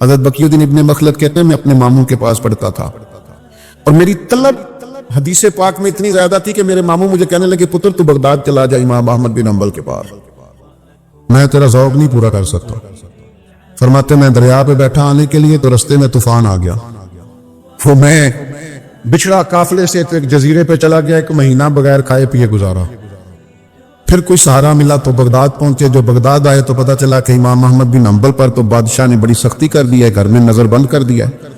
حضرت بقیُدین ابن مخلد کہتے ہیں میں اپنے ماموں کے پاس پڑھتا تھا اور میری طلب حدیث پاک میں اتنی زیادہ تھی کہ میرے ماموں مجھے کہنے لگے پتر تو بغداد چلا جا امام احمد بن حنبل کے پاس، میں تیرا ذوق نہیں پورا کر سکتا۔ فرماتے میں دریا پہ بیٹھا آنے کے لیے تو رستے میں طوفان آ گیا، وہ میں بچھڑا قافلے سے ایک جزیرے پہ چلا گیا، 1 مہینہ بغیر کھائے پیے گزارا، پھر کوئی سہارا ملا تو بغداد پہنچے۔ جو بغداد آئے تو پتہ چلا کہ امام احمد بن حنبل پر تو بادشاہ نے بڑی سختی کر دی ہے، گھر میں نظر بند کر دیا ہے۔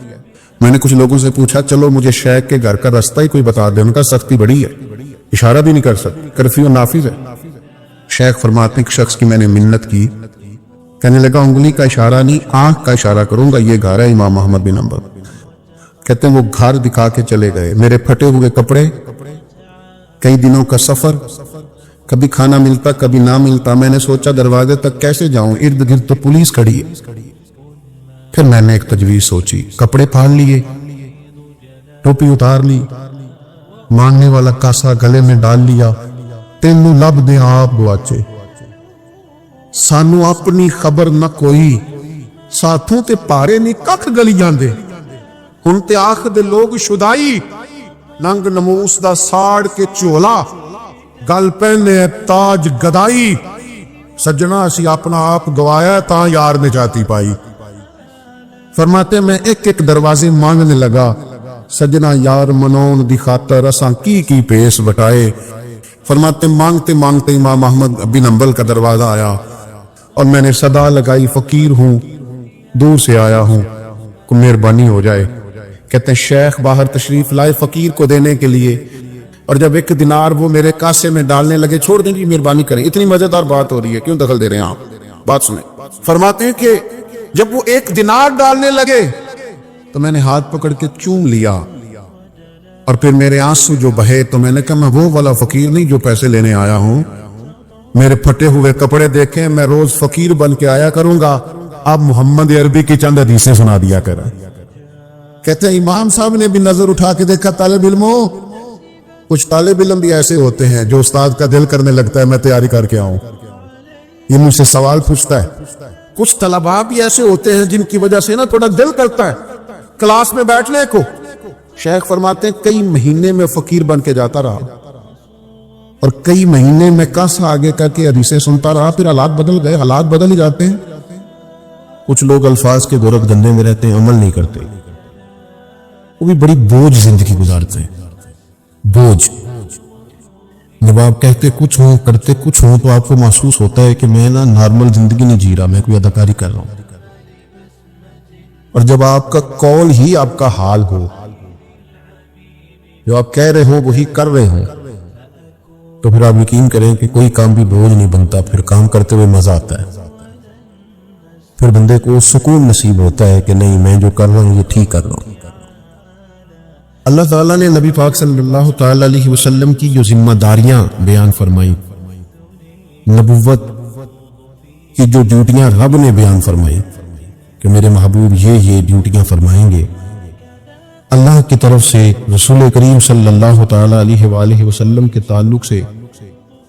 میں نے کچھ لوگوں سے پوچھا چلو مجھے شیخ کے گھر کا راستہ ہی کوئی بتا دے، ان کا سختی بڑی ہے، اشارہ بھی نہیں کر سکتے، کرفیو نافذ ہے۔ شیخ فرماتے ہیں ایک شخص کی میں نے منت کی، کہنے لگا انگلی کا اشارہ نہیں آنکھ کا اشارہ کروں گا، یہ گھر ہے امام احمد بن حنبل۔ کہتے ہیں وہ گھر دکھا کے چلے گئے، میرے پھٹے ہوئے کپڑے، کئی دنوں کا سفر، کبھی کھانا ملتا کبھی نہ ملتا، میں نے سوچا دروازے تک کیسے جاؤں، ارد گرد تو پولیس کھڑی ہے۔ پھر میں نے ایک تجویز سوچی، کپڑے پھاڑ لیے، ٹوپی اتار لی، مانگنے والا کاسا گلے میں ڈال لیا، تینوں لب دے آپ گواچے، سانو اپنی خبر نہ کوئی، ساتھوں تے پارے نہیں ککھ گلی جاندے، ہن تے آخ دے لوگ شدائی، ننگ نموس دا ساڑ کے چولا، گل پہنے تاج گدائی، سجنا اسی اپنا آپ گوایا تاں یار نے جاتی پائی۔ فرماتے میں ایک ایک دروازے مانگنے لگا، سجنا یار منون دی خاطر اساں کی پیس بٹائے۔ فرماتے مانگتے مانگتے امام احمد بن حنبل کا دروازہ آیا اور میں نے صدا لگائی فقیر ہوں، دور سے آیا ہوں، کوئی مہربانی ہو جائے۔ کہتے ہیں شیخ باہر تشریف لائے فقیر کو دینے کے لیے، اور جب 1 دینار وہ میرے کاسے میں ڈالنے لگے، چھوڑ دیں جی مہربانی کریں، اتنی مزیدار بات ہو رہی ہے کیوں دخل دے رہے ہیں آپ، بات سنیں۔ فرماتے ہیں کہ جب وہ 1 دینار ڈالنے لگے تو میں نے ہاتھ پکڑ کے چوم لیا اور پھر میرے آنسو جو بہے تو میں نے کہا میں وہ والا فقیر نہیں جو پیسے لینے آیا ہوں، میرے پھٹے ہوئے کپڑے دیکھیں، میں روز فقیر بن کے آیا کروں گا، آپ محمد عربی کی چند حدیثیں سنا دیا کریں۔ کہتے ہیں امام صاحب نے بھی نظر اٹھا کے دیکھا، طالب علموں، کچھ طالب علم بھی ایسے ہوتے ہیں جو استاد کا دل کرنے لگتا ہے میں تیاری کر کے آؤں، یہ مجھ سے سوال پوچھتا ہے۔ کچھ طلباء بھی ایسے ہوتے ہیں جن کی وجہ سے نا تھوڑا دل کرتا ہے کلاس میں بیٹھنے کو۔ شیخ فرماتے ہیں کئی مہینے میں فقیر بن کے جاتا رہا اور کئی مہینے میں کاسا آگے کر کے حدیثیں سنتا رہا، پھر حالات بدل گئے، حالات بدل ہی جاتے ہیں۔ کچھ لوگ الفاظ کے گورکھ دھندے میں رہتے ہیں، عمل نہیں کرتے، وہ بھی بڑی بوجھ زندگی گزارتے ہیں، بوجھ۔ جب آپ کہتے کچھ ہوں کرتے کچھ ہوں تو آپ کو محسوس ہوتا ہے کہ میں نا نارمل زندگی نہیں جی رہا، میں کوئی اداکاری کر رہا ہوں۔ اور جب آپ کا قول ہی آپ کا حال ہو، جو آپ کہہ رہے ہو وہی کر رہے ہوں، تو پھر آپ یقین کریں کہ کوئی کام بھی بوجھ نہیں بنتا، پھر کام کرتے ہوئے مزہ آتا ہے، پھر بندے کو سکون نصیب ہوتا ہے کہ نہیں میں جو کر رہا ہوں یہ ٹھیک کر رہا ہوں۔ اللہ تعالیٰ نے نبی پاک صلی اللہ تعالیٰ علیہ وسلم کی جو ذمہ داریاں بیان فرمائی، نبوت کی جو ڈیوٹیاں رب نے بیان فرمائی کہ میرے محبوب یہ ڈیوٹیاں فرمائیں گے، اللہ کی طرف سے رسول کریم صلی اللہ تعالیٰ علیہ وآلہ وسلم کے تعلق سے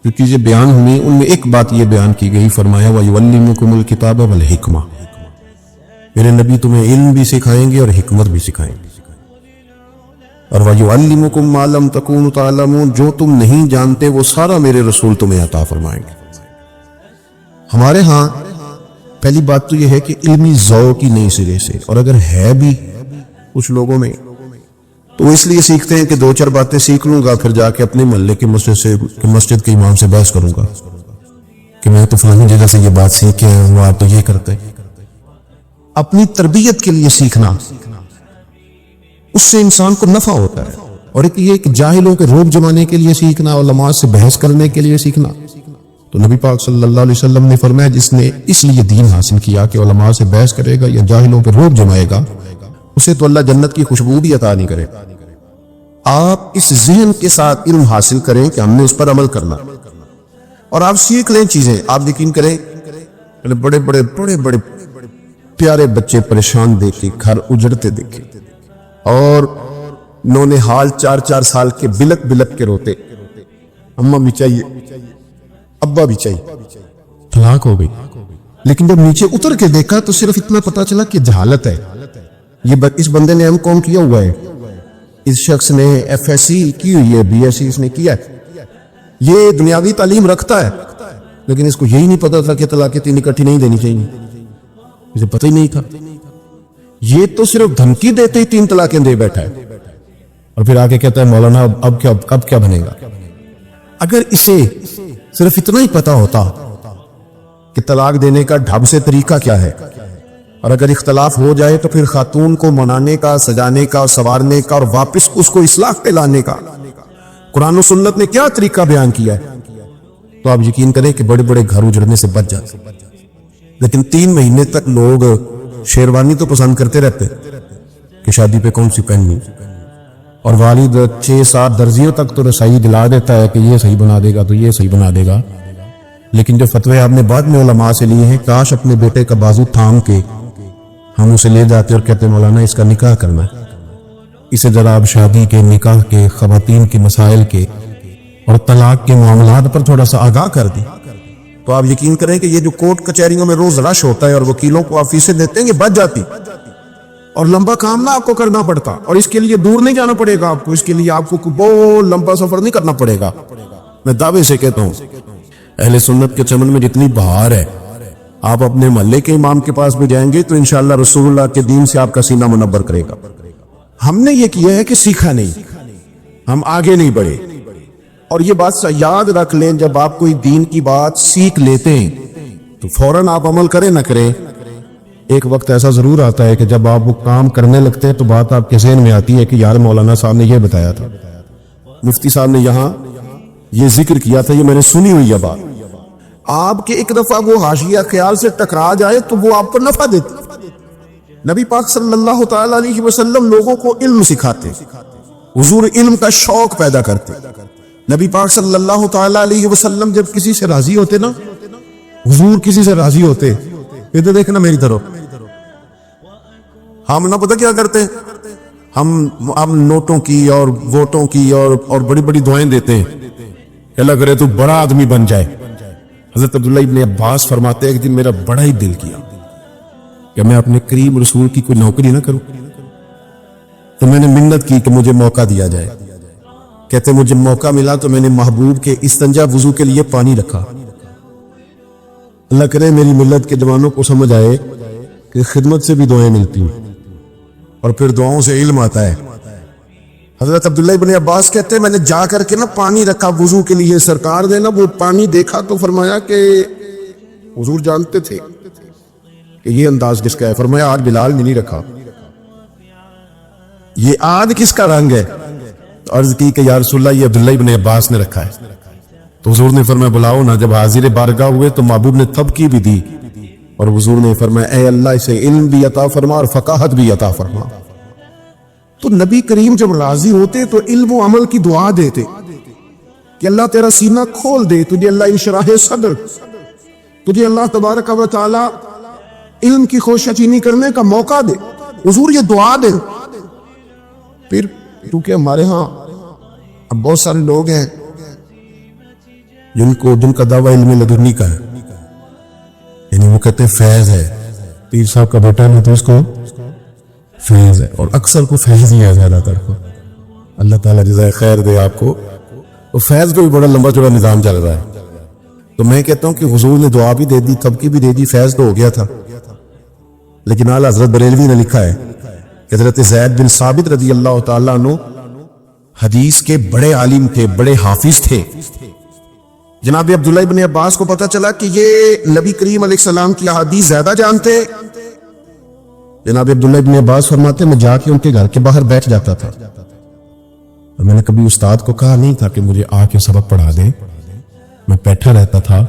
جو چیزیں بیان ہوئی ان میں ایک بات یہ بیان کی گئی، فرمایا وَيُعَلِّمُكُمُ الْكِتَابَ وَالْحِكْمَةَ، میرے نبی تمہیں علم بھی سکھائیں گے اور حکمت بھی سکھائیں گے، اور وَيُعَلِّمُكُم مَّا لَمْ تَكُونُوا تَعْلَمُونَ، جو تم نہیں جانتے وہ سارا میرے رسول تمہیں عطا فرمائیں گے۔ ہمارے ہاں پہلی بات تو یہ ہے کہ علمی ذوق ہی نہیں سرے سے، اور اگر ہے بھی کچھ لوگوں میں تو وہ اس لیے سیکھتے ہیں کہ 2-4 باتیں سیکھ لوں گا، پھر جا کے اپنے محلے کی مسجد کے امام سے بحث کروں گا کہ میں تو فلانی جگہ سے یہ بات سیکھ کے آیا ہوں، آپ تو یہ کرتے ہیں۔ اپنی تربیت کے لیے سیکھنا، اس سے انسان کو نفع ہوتا ہے، اور ایک یہ کہ جاہلوں کے روب جمانے کے لیے سیکھنا، علماء سے بحث کرنے کے لیے سیکھنا، تو نبی پاک صلی اللہ علیہ وسلم نے فرمایا جس نے اس لیے دین حاصل کیا کہ علماء سے بحث کرے گا یا جاہلوں پہ روب جمائے گا، اسے تو اللہ جنت کی خوشبو بھی عطا نہیں کرے۔ آپ اس ذہن کے ساتھ علم حاصل کریں کہ ہم نے اس پر عمل کرنا، اور آپ سیکھ لیں چیزیں۔ آپ یقین کریں بڑے بڑے پیارے بچے پریشان دیکھے، گھر اجڑتے دیکھے، اور نونے حال 4 سال کے بلک بلک کے روتے، اماں بھی چاہیے ابا بھی چاہیے، طلاق ہو گئی، لیکن جب نیچے اتر کے دیکھا تو صرف اتنا پتا چلا کہ جہالت ہے. اس بندے نے M.Com کیا ہوا ہے, اس شخص نے FSc کی ہوئی ہے, BSc اس نے کیا ہے, یہ دنیاوی تعلیم رکھتا ہے, لیکن اس کو یہی نہیں پتا تھا کہ طلاق 3 اکٹھی نہیں دینی چاہیے. اسے پتہ ہی نہیں تھا. یہ تو صرف دھمکی دیتے ہی 3 طلاقیں دے بیٹھا ہے, اور پھر آگے کہتا ہے مولانا اب کیا بنے گا. اگر اسے صرف اتنا ہی پتا ہوتا کہ طلاق دینے کا ڈھب سے طریقہ کیا ہے, اور اگر اختلاف ہو جائے تو پھر خاتون کو منانے کا, سجانے کا, سنوارنے کا, اور واپس اس کو اصلاح پہ لانے کا قرآن و سنت نے کیا طریقہ بیان کیا ہے, تو آپ یقین کریں کہ بڑے بڑے گھر اجڑنے سے بچ جاتے. لیکن 3 مہینے تک لوگ شیروانی تو پسند کرتے رہتے کہ شادی پہ کون سی پہننی, اور والد 6-7 درزیوں تک تو رسائی دلا دیتا ہے کہ یہ صحیح بنا دے گا تو یہ صحیح بنا دے گا. لیکن جو فتوے آپ نے بعد میں علماء سے لیے ہیں, کاش اپنے بیٹے کا بازو تھام کے ہم اسے لے جاتے اور کہتے مولانا اس کا نکاح کرنا ہے, اسے ذرا آپ شادی کے, نکاح کے, خواتین کے مسائل کے اور طلاق کے معاملات پر تھوڑا سا آگاہ کر دیں, تو آپ یقین کریں کہ یہ جو کورٹ کچہریوں میں روز رش ہوتا ہے اور وکیلوں کو آپ فیسیں دیتے ہیں یہ بچ جاتی, اور لمبا کام نہ آپ کو کرنا پڑتا, اور اس کے لیے دور نہیں جانا پڑے گا آپ کو, اس کے لیے آپ کو بہت لمبا سفر نہیں کرنا پڑے گا. میں دعوے سے کہتا ہوں اہل سنت کے چمن میں جتنی بہار ہے, آپ اپنے محلے کے امام کے پاس بھی جائیں گے تو انشاءاللہ رسول اللہ کے دین سے آپ کا سینہ منور کرے گا. ہم نے یہ کیا ہے کہ سیکھا نہیں, ہم آگے نہیں بڑھے. اور یہ بات یاد رکھ لیں, جب آپ کوئی دین کی بات سیکھ لیتے ہیں تو فوراً آپ عمل کریں نہ کریں, ایک وقت ایسا ضرور آتا ہے کہ جب آپ وہ کام کرنے لگتے ہیں تو بات آپ کے ذہن میں آتی ہے کہ یار مولانا صاحب نے یہ بتایا تھا, مفتی صاحب نے یہاں یہ ذکر کیا تھا, یہ میں نے سنی ہوئی ہے بات. آپ کے ایک دفعہ وہ حاشیہ خیال سے ٹکرا جائے تو وہ آپ کو نفع دیتے. نبی پاک صلی اللہ تعالی علیہ وسلم لوگوں کو علم سکھاتے, حضور علم کا شوق پیدا کرتے. نبی پاک صلی اللہ تعالی علیہ وسلم جب کسی سے راضی ہوتے نا, حضور کسی سے راضی ہوتے, ادھر دیکھنا میری طرف, ہم نہ پتہ کیا کرتے, ہم نوٹوں کی اور ووٹوں کی اور بڑی بڑی دعائیں دیتے ہیں کہ اللہ کرے تو بڑا آدمی بن جائے. حضرت عبداللہ ابن عباس فرماتے ہیں ایک دن میرا بڑا ہی دل کیا کہ میں اپنے قریب رسول کی کوئی نوکری نہ کروں, تو میں نے منت کی کہ مجھے موقع دیا جائے. کہتے مجھے موقع ملا تو میں نے محبوب کے استنجا وضو کے لیے پانی رکھا. اللہ کرے میری ملت کے جوانوں کو سمجھ آئے کہ خدمت سے بھی دعائیں ملتی ہیں اور پھر دعاؤں سے علم آتا ہے. حضرت عبداللہ ابن عباس کہتے ہیں میں نے جا کر کے نا پانی رکھا وضو کے لیے, سرکار نے نا وہ پانی دیکھا تو فرمایا کہ حضور جانتے تھے کہ یہ انداز کس کا ہے. فرمایا آج بلال نے نہیں رکھا, یہ آج کس کا رنگ ہے؟ تو عرض کی کہ یا رسول اللہ یہ عبداللہ ابن عباس نے رکھا ہے. تو حضور نے فرمایا بلاؤ نا. جب حاضر بارگاہ ہوئے تو محبوب نے تبکی بھی دی, اور حضور نے فرمایا اے اللہ اسے علم بھی عطا فرما اور فقاہت بھی عطا فرما. تو نبی کریم جب راضی ہوتے تو علم و عمل کی دعا دیتے کہ اللہ تیرا سینہ کھول دے, تجھے اللہ انشراح صدر, تجھے اللہ تبارک و تعالی علم کی خوشچینی کرنے کا موقع دے. حضور یہ دعا دے. پھر کیونکہ ہمارے ہاں اب بہت سارے لوگ ہیں جن کا دعویٰ علم لدنی کا ہے, یعنی وہ کہتے ہیں فیض ہے, پیر صاحب کا بیٹا ہے تو اس کو فیض ہے, اور اکثر کو فیض ہی ہے زیادہ تر کو. اللہ تعالیٰ جزائے خیر دے آپ کو. وہ فیض پہ بھی بڑا لمبا چوڑا نظام چل رہا ہے. تو میں کہتا ہوں کہ حضور نے دعا بھی دے دی, تبکی بھی دے دی, فیض تو ہو گیا تھا. لیکن اعلیٰ حضرت بریلوی نے لکھا ہے کہ حضرت زید بن ثابت رضی اللہ تعالیٰ عنہ حدیث کے بڑے عالم تھے, بڑے حافظ تھے. جناب عبداللہ ابن عباس کو پتا چلا کہ یہ نبی کریم علیہ السلام کی احادیث زیادہ جانتے. جناب عبداللہ ابن عباس فرماتے میں جا کے ان کے گھر کے باہر بیٹھ جاتا تھا, اور میں نے کبھی استاد کو کہا نہیں تھا کہ مجھے آ کے سبق پڑھا دے. میں بیٹھا رہتا تھا,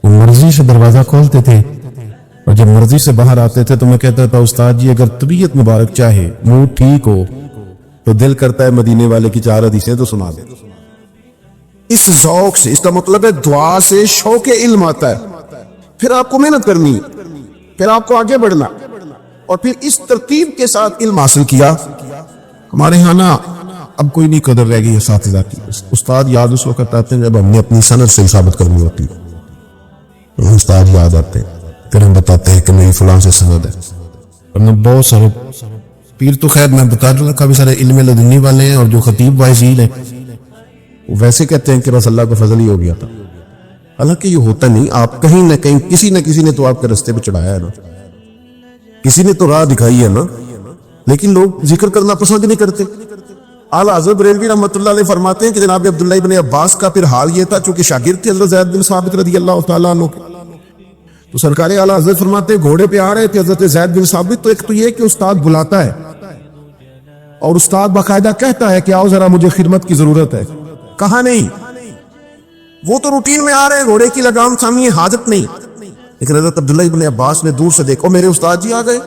وہ مرضی سے دروازہ کھولتے تھے, اور جب مرضی سے باہر آتے تھے تو میں کہتا تھا استاد جی اگر طبیعت مبارک چاہے, موڈ ٹھیک ہو تو دل کرتا ہے مدینے والے کی 4 حدیثیں تو سنا دے. اس ذوق سے, اس کا مطلب ہے دعا سے شوق علم آتا ہے. پھر آپ کو محنت کرنی ہے, پھر آپ کو آگے بڑھنا, اور پھر اس ترتیب کے ساتھ علم حاصل کیا. ہمارے ہاں نا اب کوئی نہیں قدر رہ گئی اساتذہ کی. استاد یاد اس وقت آتے ہیں جب ہم نے اپنی سند سے ثابت کرنی ہوتی ہے, استاد یاد آتے ہیں. پھر ہم بتاتے ہیں کہ نہیں فلاں سے سند ہے. ورنہ بہت سارے پیر تو خیر میں بتا دوں کافی سارے علم لدنی والے ہیں، اور جو خطیب واعظین ہیں وہ ویسے کہتے ہیں کہ بس اللہ کا فضل ہی ہو گیا تھا. حالانکہ یہ ہوتا نہیں. آپ کہیں نہ کہیں کسی نہ کسی نے تو آپ کے رستے پہ چڑھایا ہے نا، کسی نے تو راہ دکھائی ہے نا، لیکن لوگ ذکر کرنا پسند نہیں کرتے. اعلیٰ حضرت بریلوی رحمۃ اللہ علیہ فرماتے ہیں کہ جناب عبداللہ ابن عباس کا پھر حال یہ تھا، چونکہ شاگرد تھے حضرت زید بن ثابت رضی اللہ تعالیٰ عنہ کے، تو سرکار اعلیٰ حضرت فرماتے ہیں گھوڑے پہ آ رہے تھے حضرت زید بن ثابت. تو ایک تو یہ کہ استاد بلاتا ہے اور استاد باقاعدہ کہتا ہے کہ آؤ ذرا مجھے خدمت کی ضرورت ہے. کہاں نہیں، وہ تو روٹین میں آ رہے ہیں، گھوڑے کی لگام تھامی ہے، حاجت نہیں. لیکن حضرت عبداللہ ابن عباس نے دور سے دیکھو میرے استاد جی آ گئے،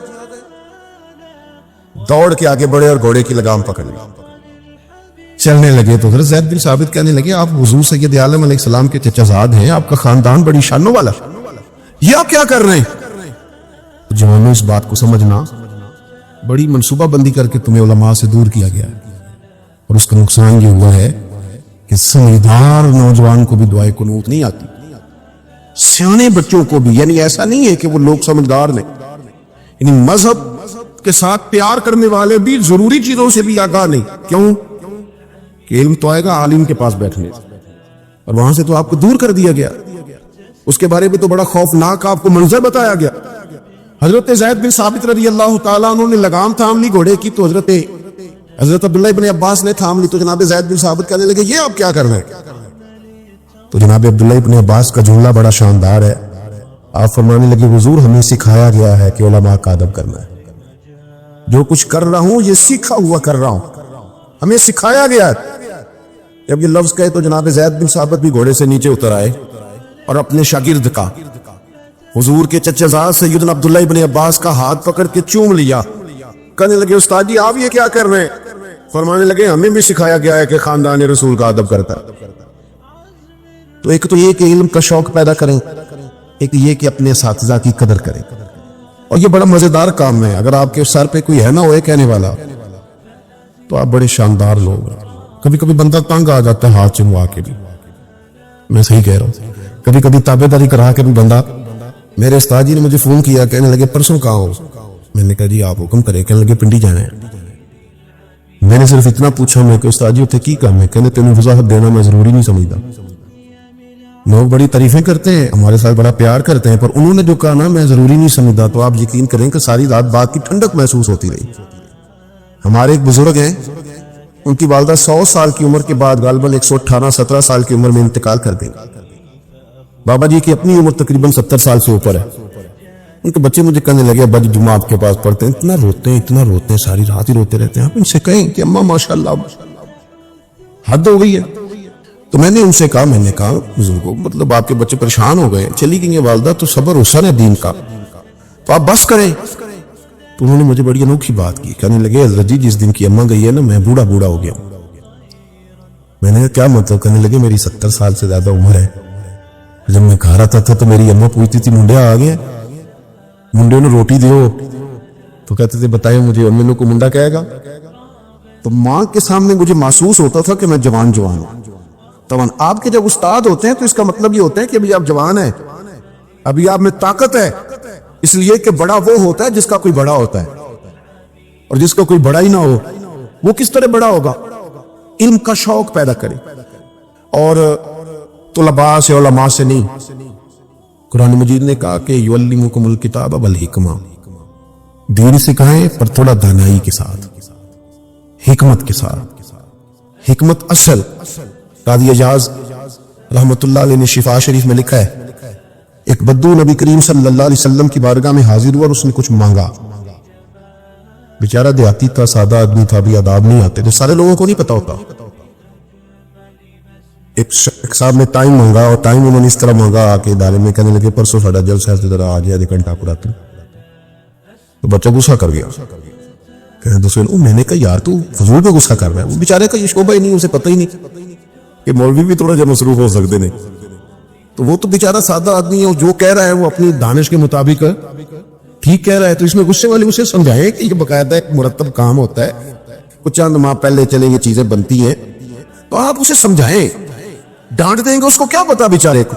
دوڑ کے آگے بڑھے اور گھوڑے کی لگام پکڑ لی، چلنے لگے. تو حضرت زید بن ثابت کہنے لگے آپ حضور سید عالم علیہ السلام کے چچا زاد ہیں، آپ کا خاندان بڑی شانوں والا، یہ آپ کیا کر رہے ہیں؟ جوانوں اس بات کو سمجھنا، بڑی منصوبہ بندی کر کے تمہیں علماء سے دور کیا گیا ہے، اور اس کا نقصان یہ ہوا ہے کہ سمجھدار نوجوان کو بھی دعائے قنوت نہیں آتی، سیانے بچوں کو بھی. یعنی ایسا نہیں ہے کہ وہ لوگ سمجھدار نہیں، یعنی مذہب کے ساتھ پیار کرنے والے بھی ضروری چیزوں سے بھی آگاہ نہیں. کیوں کہ علم تو آئے گا عالم کے پاس بیٹھنے سے، اور وہاں سے تو آپ کو دور کر دیا گیا. اس کے بارے میں تو بڑا خوفناک آپ کو منظر بتایا گیا. حضرت زید بن ثابت رضی اللہ تعالیٰ عنہ نے لگام تھام لی گھوڑے کی، تو حضرت عبداللہ ابن عباس نے تھام لی. تو جناب زید بن ثابت کہنے لگے یہ آپ کیا کر رہے ہیں؟ تو جناب عبداللہ ابن عباس کا جملہ بڑا شاندار ہے. آپ فرمانے لگے حضور ہمیں سکھایا گیا ہے کہ علماء کا ادب کرنا ہے، جو کچھ کر رہا ہوں یہ سیکھا ہوا کر رہا ہوں، ہمیں سکھایا گیا ہے. جب یہ لفظ کہے تو جناب زید بن ثابت بھی گھوڑے سے نیچے اتر آئے اور اپنے شاگرد کا حضور کے چچا زاد سیدنا عبداللہ ابن عباس کا ہاتھ پکڑ کے چوم لیا. کہنے لگے استاد جی آپ یہ کیا کر رہے ہیں؟ فرمانے لگے ہمیں بھی سکھایا گیا ہے کہ خاندان رسول کا ادب کرتا ہے. تو ایک تو یہ کہ علم کا شوق پیدا کریں، ایک یہ کہ اپنے اساتذہ کی قدر کریں. اور یہ بڑا مزیدار کام ہے. اگر آپ کے سر پہ کوئی ہے نہ ہوئے کہنے والا تو آپ بڑے شاندار لوگ ہیں. کبھی کبھی بندہ تنگ آ جاتا ہے ہاتھ چنوا کے بھی، میں صحیح کہہ رہا ہوں. کبھی کبھی تابع داری کرا کے بھی بندہ. میرے استاد جی نے مجھے فون کیا، کہنے لگے پرسوں کہاں ہو؟ میں نے کہا جی آپ حکم کریں. کہنے لگے پنڈی جانا ہے. میں نے صرف اتنا پوچھا، میں کہ استاد جی اتنے کی کام ہے؟ کہنے تینوں وضاحت دینا میں ضروری نہیں سمجھتا. لوگ بڑی تعریفیں کرتے ہیں، ہمارے ساتھ بڑا پیار کرتے ہیں، پر انہوں نے جو کہا نا میں ضروری نہیں سمجھتا. تو آپ یقین کریں کہ ساری رات بات کی ٹھنڈک محسوس ہوتی رہی. ہمارے ایک بزرگ ہیں، ان کی والدہ 100 سال کی عمر کے بعد غالباً 118-17 سال کی عمر میں انتقال کر دیں. بابا جی کی اپنی عمر تقریباً 70 سال سے اوپر ہے. ان کے بچے مجھے کہنے لگے ابا جی جمعہ آپ کے پاس پڑھتے ہیں، اتنا روتے ہیں ساری رات ہی روتے رہتے ہیں. آپ ان سے کہیں کہ اماں ماشاءاللہ حد ہو گئی ہے. تو میں نے ان سے کہا، میں نے کہا بزرگوں مطلب آپ کے بچے پریشان ہو گئے، چلی گئی ہیں والدہ، تو صبر حسن ہے دین کا، تو آپ بس کریں. تو انہوں نے مجھے بڑی انوکھی بات کی. کہنے لگے حضرت جی جس دن کی اماں گئی ہے نا میں بوڑھا ہو گیا ہوں. میں نے کہا کیا مطلب؟ کہنے لگے میری 70 سال سے زیادہ عمر ہے. جب میں کھا رہا تھا تو میری اماں پوچھتی تھی منڈیا آ گیا، منڈے نے روٹی دیو، تو کہتے تھے بتائیں مجھے امی کو منڈا کہے گا. تو ماں کے سامنے مجھے محسوس ہوتا تھا کہ میں جوان ہوں. طبعا آپ کے جب استاد ہوتے ہیں تو اس کا مطلب یہ ہوتا ہے کہ ابھی آپ جوان ہیں، ابھی آپ میں طاقت ہے. اس لیے کہ بڑا وہ ہوتا ہے جس کا کوئی بڑا ہوتا ہے، اور جس کا کوئی بڑا ہی نہ ہو وہ کس طرح بڑا ہوگا؟ علم کا شوق پیدا کرے. اور طلباء سے علماء سے نہیں. قرآن مجید نے کہا کہ یعلمکم الکتاب والحکمہ، دین سکھائیں پر تھوڑا دانائی کے ساتھ، حکمت کے ساتھ. حکمت اصل. قاضی اعجاز رحمت اللہ علیہ نے شفا شریف میں لکھا ہے ایک بدو نبی کریم صلی اللہ علیہ وسلم کی بارگاہ میں حاضر ہوا اور اس نے کچھ مانگا. بیچارہ دیہاتی تھا، سادہ آدمی تھا، بھی آداب نہیں آتے تھے، سارے لوگوں کو نہیں پتا ہوتا. ایک صاحب نے ٹائم مانگا اور ٹائم انہوں نے اس طرح مانگا آ کے ادارے میں. کہنے لگے پرسوں ساڑھا جلسہ ہے ذرا آ جائے آدھے گھنٹہ پراتے. تو بچہ غصہ کر گیا. میں نے کہا یار تو فضول پہ غصہ کر رہا ہے. وہ بیچارے کا یہ شعبہ ہی نہیں، اسے پتہ ہی نہیں کہ مولوی بھی تھوڑا جب مصروف ہو سکتے نہیں. تو وہ تو بیچارہ سادہ آدمی ہے، جو کہہ رہا ہے وہ اپنی دانش کے مطابق ٹھیک کہہ رہا ہے. تو اس میں غصے والے اسے سمجھائیں کہ یہ باقاعدہ ایک مرتب کام ہوتا ہے، کچھ چند ماہ پہلے چلے یہ چیزیں بنتی ہیں، تو آپ اسے سمجھائیں. ڈانٹ دیں گے اس کو کیا پتا بیچارے کو.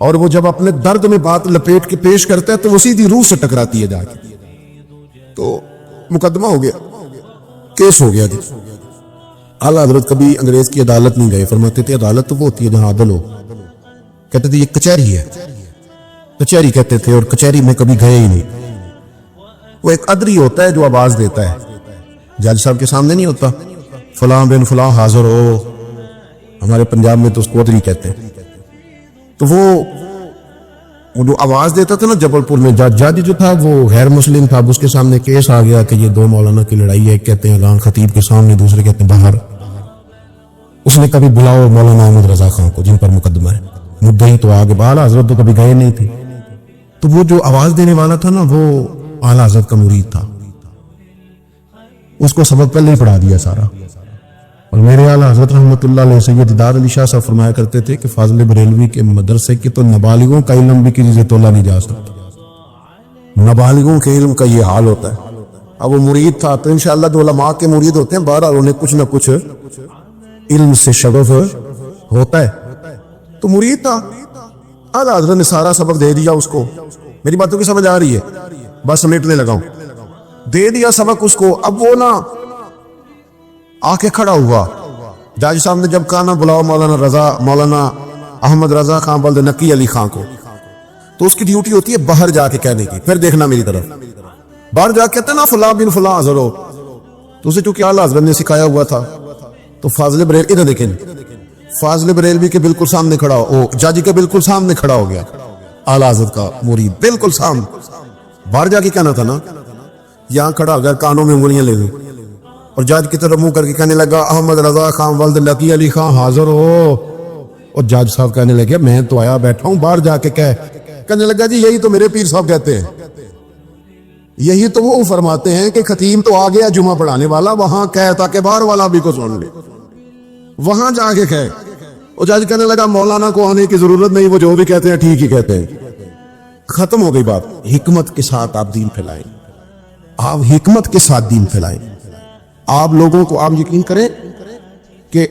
اور وہ جب اپنے درد میں بات لپیٹ کے پیش کرتا ہے تو وہ سیدھی روح سے ٹکراتی ہے جا کے. تو مقدمہ ہو گیا, کیس ہو گیا جی. اعلیٰ حضرت کبھی انگریز کی عدالت نہیں گئے. فرماتے تھے عدالت تو وہ ہوتی ہے جہاں عدل ہو. کہتے تھے یہ کچہری ہے, کچہری کہتے تھے, اور کچہری میں کبھی گئے ہی نہیں. وہ ایک ادری ہوتا ہے جو آواز دیتا ہے, جج صاحب کے سامنے نہیں ہوتا, فلاں بن فلاں حاضر ہو, ہمارے پنجاب میں تو اس کو ادری کہتے ہیں. تو وہ جو آواز دیتا تھا نا جبل پور میں, جج جو تھا وہ غیر مسلم تھا. اس کے سامنے کیس آ گیا کہ یہ دو مولانا کی لڑائی ہے, ایک کہتے ہیں ران خطیب کے سامنے, دوسرے کہتے ہیں باہر. اس نے کبھی بلاؤ مولانا احمد رضا خان کو جن پر مقدمہ ہے, مدعی تو آگے, اعلیٰ حضرت تو کبھی گئے نہیں تھے. تو وہ جو آواز دینے والا تھا نا وہ اعلیٰ حضرت کا مرید تھا. اس کو سبق پہلے ہی پڑھا دیا سارا. اور میرے اعلیٰ حضرت رحمۃ اللہ علیہ سید دیدار علی شاہ صاحب فرمایا کرتے تھے کہ فاضل بریلوی کے مدرسے کے تو نابالغوں کا علم بھی کسی سے تولا نہیں جا سکتا. نابالغوں کے علم کا یہ حال ہوتا ہے. اب وہ مرید تھا تو انشاءاللہ جو علماء کے مرید ہوتے ہیں بہرحال انہیں کچھ نہ کچھ علم سے شغف ہوتا ہے. تو مرید تھا, اعلیٰ حضرت نے سارا سبق دے دیا اس کو. میری باتوں کی سمجھ آ رہی ہے؟ بس سمیٹنے لگا ہوں. دے دیا سبق اس کو. اب وہ نا آ کے کھڑا ہوا. جج صاحب نے جب کہا نا بلاؤ مولانا احمد رضا خان بلد نقی علی خان کو, تو اس کی ڈیوٹی ہوتی ہے باہر جا کے کہنے کی. پھر دیکھنا میری طرف, باہر جا کے کہتے نا فلاں بن فلاں حاضر ہو. تو اسے چونکہ اعلیٰ حضرت نے سکھایا ہوا تھا تو فاضل بریل, ادھر دیکھیں, فاضل بریلوی کے بالکل سامنے کھڑا ہو, جج کے بالکل سامنے کھڑا ہو گیا اعلیٰ حضرت کا مرید, بالکل سامنے. باہر جا کے کہنا تھا نا, یہاں کھڑا ہو گیا, کانوں میں انگلیاں لے لی اور جج کی طرف منہ کر کے کہنے لگا احمد رضا خان ولد نقی علی خان حاضر ہو. اور جج صاحب کہنے لگے میں تو آیا بیٹھا ہوں, باہر جا کے کہنے لگا جی یہی تو میرے پیر صاحب کہتے ہیں, یہی تو وہ فرماتے ہیں کہ خطیب تو آ گیا جمعہ پڑھانے والا, وہاں کہے تاکہ باہر والا بھی کو سن لے, وہاں جا کے کہے. اور جج کہنے لگا مولانا کو آنے کی ضرورت نہیں, وہ جو بھی کہتے ہیں ٹھیک ہی کہتے ہیں. ختم ہو گئی بات. حکمت کے ساتھ آپ دین پھیلائیں, آپ حکمت کے ساتھ دین پھیلائیں. آپ لوگوں کو, آپ یقین کریں کہ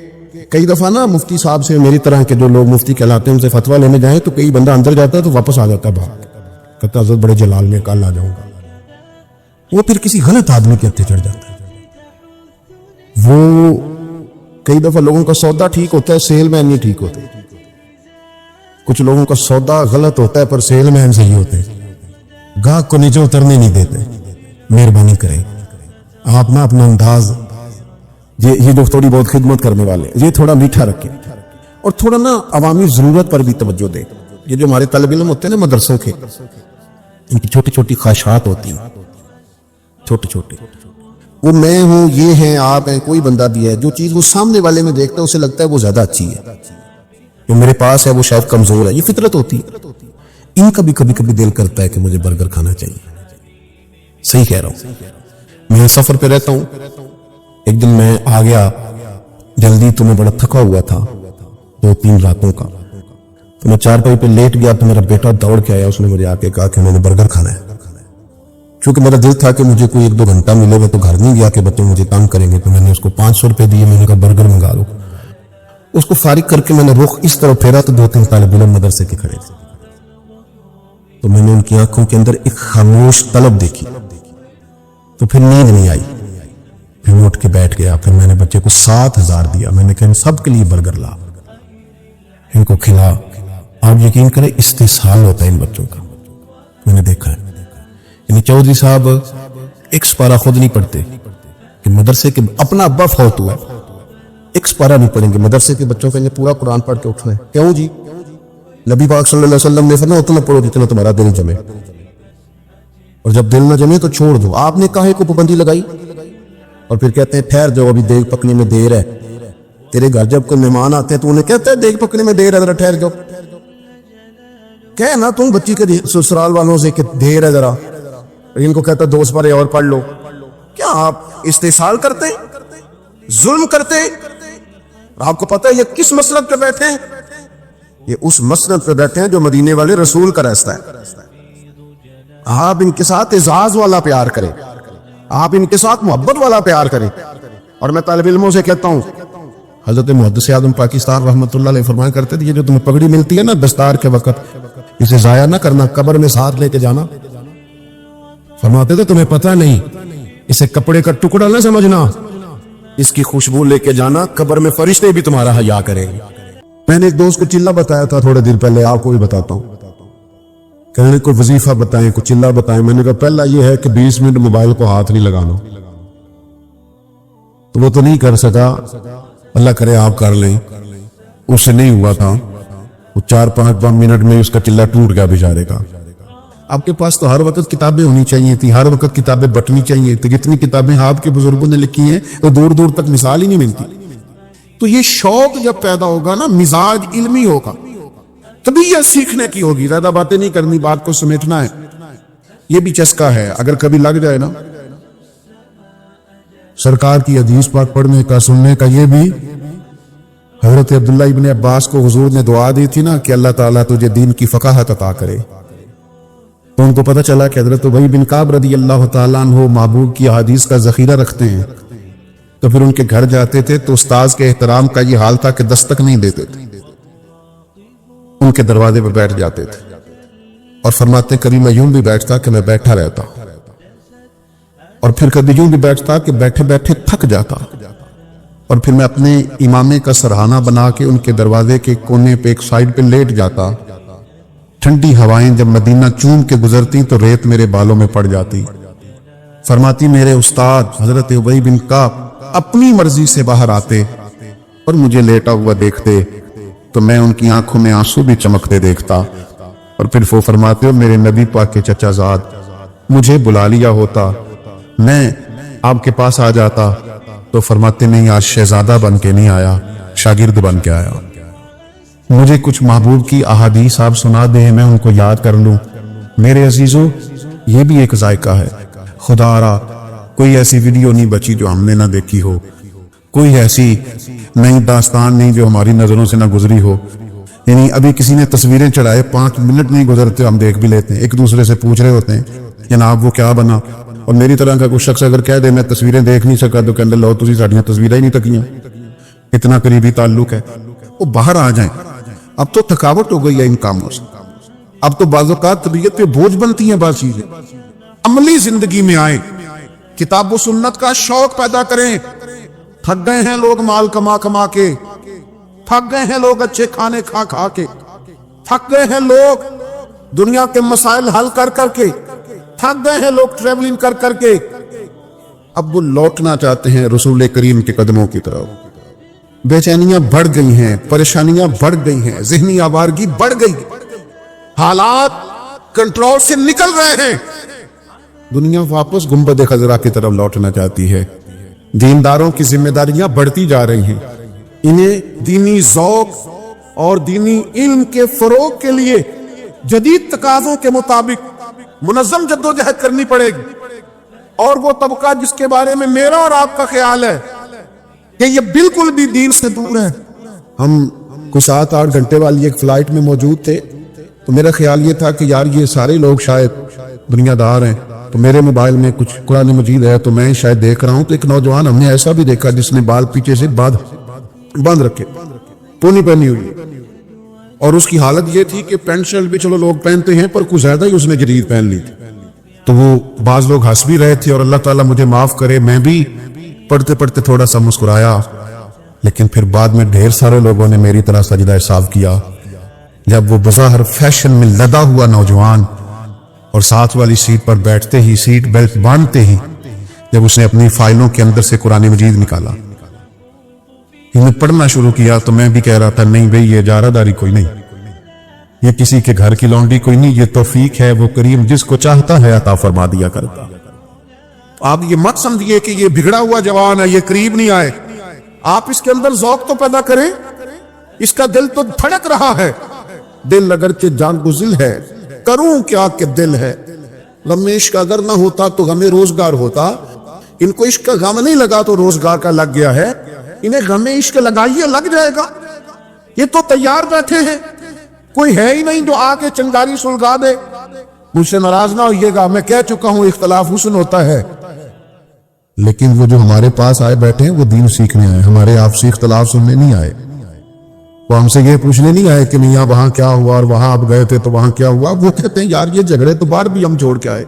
کئی دفعہ نا مفتی صاحب سے, میری طرح کے جو لوگ مفتی کہلاتے ہیں ان سے فتویٰ لینے جائیں تو کئی بندہ اندر جاتا ہے تو واپس آ جاتا ہے باہر, کہتا حضرت بڑے جلال میں کل آ جاؤں گا. وہ پھر کسی غلط آدمی کے ہتھے چڑھ جاتا ہے. وہ کئی دفعہ لوگوں کا سودا ٹھیک ہوتا ہے, سیل مین نہیں ٹھیک ہوتے. کچھ لوگوں کا سودا غلط ہوتا ہے پر سیل مین صحیح ہوتے ہیں, گاہک کو نیچے اترنے نہیں دیتے. مہربانی کریں آپ نا اپنا انداز, یہ جو تھوڑی بہت خدمت کرنے والے یہ تھوڑا میٹھا رکھیں, اور تھوڑا نا عوامی ضرورت پر بھی توجہ دیں. یہ جو ہمارے طالب علم ہوتے ہیں نا مدرسوں کے, ان کی چھوٹی چھوٹی خواہشات ہوتی ہیں, چھوٹے چھوٹے, وہ میں ہوں, یہ ہیں, آپ ہیں, کوئی بندہ بھی ہے, جو چیز وہ سامنے والے میں دیکھتا ہے اسے لگتا ہے وہ زیادہ اچھی ہے, جو میرے پاس ہے وہ شاید کمزور ہے. یہ فطرت ہوتی ہے. ان کا بھی کبھی کبھی دل کرتا ہے کہ مجھے برگر کھانا چاہیے. صحیح کہہ رہا ہوں. میں سفر پہ رہتا ہوں, ایک دن میں آ گیا جلدی, تو میں بڑا تھکا ہوا تھا 2-3 راتوں کا, تو میں چارپائی پہ لیٹ گیا. تو میرا بیٹا دوڑ کے آیا, اس نے مجھے آ کے کہا کہ میں نے برگر کھانا ہے. چونکہ میرا دل تھا کہ مجھے کوئی 1-2 گھنٹہ ملے گا, تو گھر نہیں گیا کہ بچے مجھے تنگ کریں گے, تو میں نے اس کو 500 روپے دیے. میں نے کہا برگر منگا لو. اس کو فارغ کر کے میں نے رخ اس طرف پھیرا تو 2-3 طالب علم مدرسے کے کھڑے تھے. تو میں نے ان کی آنکھوں کے اندر ایک خاموش طلب دیکھی. تو پھر نیند نہیں آئی, پھر میں اٹھ کے بیٹھ گیا. پھر میں نے بچے کو 7,000 دیا. میں نے کہا ان سب کے لیے برگر لا, ان کو کھلا. آپ یقین کریں استحصال ہوتا ہے ان بچوں کا, میں نے دیکھا ہے. یعنی چودھری صاحب ایک سپارہ خود نہیں پڑھتے کہ مدرسے کے, اپنا ابا فوت ہوا ہے, ایک سپارہ نہیں پڑھیں گے, مدرسے کے بچوں کے لیے پورا قرآن پڑھ کے اٹھنا ہے. کیوں جی؟ نبی پاک صلی اللہ علیہ وسلم نے فرمایا اتنا پڑھو جتنا تمہارا دل جمے, اور جب دل نہ جمے تو چھوڑ دو. آپ نے کاہے کو پابندی لگائی؟ اور پھر کہتے ہیں ٹھہر جاؤ, ابھی دیگ پکنے میں دیر ہے. تیرے گھر جب کوئی مہمان آتے ہیں تو انہیں کہتے ہیں دیگ پکنے میں دیر ہے, ذرا ٹھہر جاؤ. کہنا تم بچی کے سسرال والوں سے کہ دیر ہے ذرا, ان کو کہتا 2 سپارے اور پڑھ لو. کیا آپ استحصال کرتے ہیں, ظلم کرتے ہیں؟ آپ کو پتہ ہے یہ کس مسلک پہ بیٹھے ہیں؟ یہ اس مسلک پہ بیٹھے ہیں جو مدینے والے رسول کا راستہ ہے. آپ ان کے ساتھ اعزاز والا پیار کریں, آپ ان کے ساتھ محبت والا پیار کریں. اور میں طالب علموں سے کہتا ہوں حضرت محدث اعظم پاکستان رحمۃ اللہ علیہ فرمایا کرتے تھے یہ جو تمہیں پگڑی ملتی ہے نا دستار کے وقت، اسے ضائع نہ کرنا، قبر میں ساتھ لے کے جانا۔ فرماتے تھے تمہیں پتہ نہیں، اسے کپڑے کا ٹکڑا نہ سمجھنا، اس کی خوشبو لے کے جانا، قبر میں فرشتے بھی تمہارا حیا کریں گے۔ میں نے ایک دوست کو چلہ بتایا تھا تھوڑے دن پہلے، آپ کو بھی بتاتا ہوں۔ کہنے کوئی وظیفہ بتائیں، کوئی چلہ بتائیں۔ میں نے کہا پہلا یہ ہے کہ 20 منٹ موبائل کو ہاتھ نہیں لگانا، تو وہ تو نہیں کر سکا، اللہ کرے آپ کر لیں، اس سے نہیں ہوا تھا، وہ 4-5 منٹ میں اس کا چلہ ٹوٹ گیا بیچارے کا۔ آپ کے پاس تو ہر وقت کتابیں ہونی چاہیے تھی، ہر وقت کتابیں بٹنی چاہیے تھی، کتنی کتابیں آپ کے بزرگوں نے لکھی ہیں تو دور دور تک مثال ہی نہیں ملتی۔ تو یہ شوق جب پیدا ہوگا نا، مزاج علمی ہوگا، طبیعت سیکھنے کی ہوگی، زیادہ باتیں نہیں کرنی، بات کو سمیٹنا ہے۔ یہ بھی چسکا ہے، اگر کبھی لگ جائے نا سرکار کی حدیث پاک پڑھنے کا، سننے کا، یہ بھی حضرت عبداللہ ابن عباس کو حضور نے دعا دی تھی نا کہ اللہ تعالیٰ تجھے دین کی فقاہت عطا کرے، تو ان کو پتہ چلا کہ حضرت ابی بن کعب رضی اللہ تعالیٰ عنہ محبوب کی احادیث کا ذخیرہ رکھتے ہیں، تو پھر ان کے گھر جاتے تھے تو استاذ کے احترام کا یہ حال تھا کہ دستک نہیں دیتے تھے، ان کے دروازے پر بیٹھ جاتے تھے، اور فرماتے کبھی میں یوں بھی بیٹھتا کہ میں بیٹھا رہتا، اور پھر کبھی یوں بھی بیٹھتا کہ بیٹھے بیٹھے تھک جاتا، اور پھر میں اپنے امامے کا سرہانہ بنا کے ان کے دروازے کے کونے پہ ایک سائیڈ پہ لیٹ جاتا، ٹھنڈی ہوائیں جب مدینہ چوم کے گزرتی تو ریت میرے بالوں میں پڑ جاتی۔ فرماتی میرے استاد حضرت ابی بن کعب اپنی مرضی سے باہر آتے اور مجھے لیٹا ہوا دیکھتے تو میں ان کی آنکھوں میں آنسو بھی چمکتے دیکھتا، اور پھر وہ فرماتے ہو میرے نبی پاک کے چچا زاد مجھے بلا لیا ہوتا، میں آپ کے پاس آ جاتا، تو فرماتے نہیں آج شہزادہ بن کے نہیں آیا، شاگرد بن کے آیا، مجھے کچھ محبوب کی احادیث آپ سنا دیں میں ان کو یاد کر لوں۔ میرے عزیزو یہ بھی ایک ذائقہ ہے، خدا را کوئی ایسی ویڈیو نہیں بچی جو ہم نے نہ دیکھی ہو، کوئی ایسی نئی داستان نہیں جو ہماری نظروں سے نہ گزری ہو۔ یعنی ابھی کسی نے تصویریں چڑھائے، 5 منٹ نہیں گزرتے ہم دیکھ بھی لیتے ہیں، ایک دوسرے سے پوچھ رہے ہوتے ہیں جناب وہ کیا بنا، اور میری طرح کا کوئی شخص اگر کہہ دے میں تصویریں دیکھ نہیں سکا تو کہنے لو تسی ساڈیاں تصویریں ہی نہیں تکیاں، اتنا قریبی تعلق ہے۔ وہ باہر آ جائیں، اب تو تھکاوٹ ہو گئی ہے ان کاموں سے، اب تو بعض اوقات طبیعت پہ بوجھ بنتی ہیں بعض چیزیں، عملی زندگی میں آئیں، کتاب و سنت کا شوق پیدا کریں۔ تھک گئے ہیں لوگ مال کما کما کے، تھک گئے ہیں لوگ اچھے کھانے کھا کھا کے، تھک گئے ہیں لوگ دنیا کے مسائل حل کر کر کے، تھک گئے ہیں لوگ ٹریولنگ کر کر کے، اب وہ لوٹنا چاہتے ہیں رسول کریم کے قدموں کی طرف۔ بے چینیاں بڑھ گئی ہیں، پریشانیاں بڑھ گئی ہیں، ذہنی آوارگی بڑھ گئی، حالات کنٹرول سے نکل رہے ہیں، دنیا واپس گنبد خضرا کی طرف لوٹنا چاہتی ہے۔ دینداروں کی ذمہ داریاں بڑھتی جا رہی ہیں، انہیں دینی ذوق اور دینی علم کے فروغ کے لیے جدید تقاضوں کے مطابق منظم جدوجہد کرنی پڑے گی۔ اور وہ طبقہ جس کے بارے میں میرا اور آپ کا خیال ہے کہ یہ بالکل بھی دین سے دور ہے، ہم کچھ 7-8 گھنٹے والی ایک فلائٹ میں موجود تھے، تو میرا خیال یہ تھا کہ یار یہ سارے لوگ شاید دنیا دار ہیں، تو میرے موبائل میں کچھ قرآن مجید ہے تو میں شاید دیکھ رہا ہوں، تو ایک نوجوان ہم نے ایسا بھی دیکھا جس نے بال پیچھے سے باندھ رکھے، پونی پہنی ہوئی، اور اس کی حالت یہ تھی کہ پینٹ شرٹ بھی چلو لوگ پہنتے ہیں پر کچھ زیادہ ہی اس نے جدید پہن لی تھی۔ تو وہ بعض لوگ ہنس بھی رہے تھے، اور اللہ تعالیٰ مجھے معاف کرے میں بھی پڑھتے پڑھتے تھوڑا سا مسکرایا، لیکن پھر بعد میں ڈھیر سارے لوگوں نے میری طرح سجدہ صاف کیا جب وہ بظاہر فیشن میں لدا ہوا نوجوان اور ساتھ والی سیٹ پر بیٹھتے ہی سیٹ بیلٹ باندھتے ہی جب اس نے اپنی فائلوں کے اندر سے قرآن مجید نکالا، انہیں پڑھنا شروع کیا، تو میں بھی کہہ رہا تھا نہیں بھئی یہ اجارہ داری کوئی نہیں، یہ کسی کے گھر کی لونڈی کوئی نہیں، یہ توفیق ہے، وہ کریم جس کو چاہتا ہے عطا فرما دیا کرتا۔ آپ یہ مت سمجھیے کہ یہ بگڑا ہوا جوان ہے، یہ قریب نہیں آئے، آپ اس کے اندر ذوق تو پیدا کریں، اس کا دل تو دھڑک رہا ہے، دل اگرچہ جان گزل ہے کروں کیا کہ دل ہے، غم عشق اگر نہ ہوتا تو غم روزگار ہوتا، ان کو عشق کا غم نہیں لگا تو روزگار کا لگ گیا ہے، انہیں غم عشق لگائیے لگ جائے گا، یہ تو تیار بیٹھے ہیں، کوئی ہے ہی نہیں جو آ کے چنگاری سلگا دے۔ مجھ سے ناراض نہ ہوئیے گا، میں کہہ چکا ہوں اختلاف حسن ہوتا ہے، لیکن وہ جو ہمارے پاس آئے بیٹھے ہیں وہ دین سیکھنے آئے، ہمارے آپسی اختلاف سننے نہیں آئے، وہ ہم سے یہ پوچھنے نہیں آئے کہ میاں وہاں کیا ہوا اور وہاں آپ گئے تھے تو وہاں کیا ہوا۔ وہ کہتے ہیں یار یہ جھگڑے تو باہر بھی ہم چھوڑ کے آئے،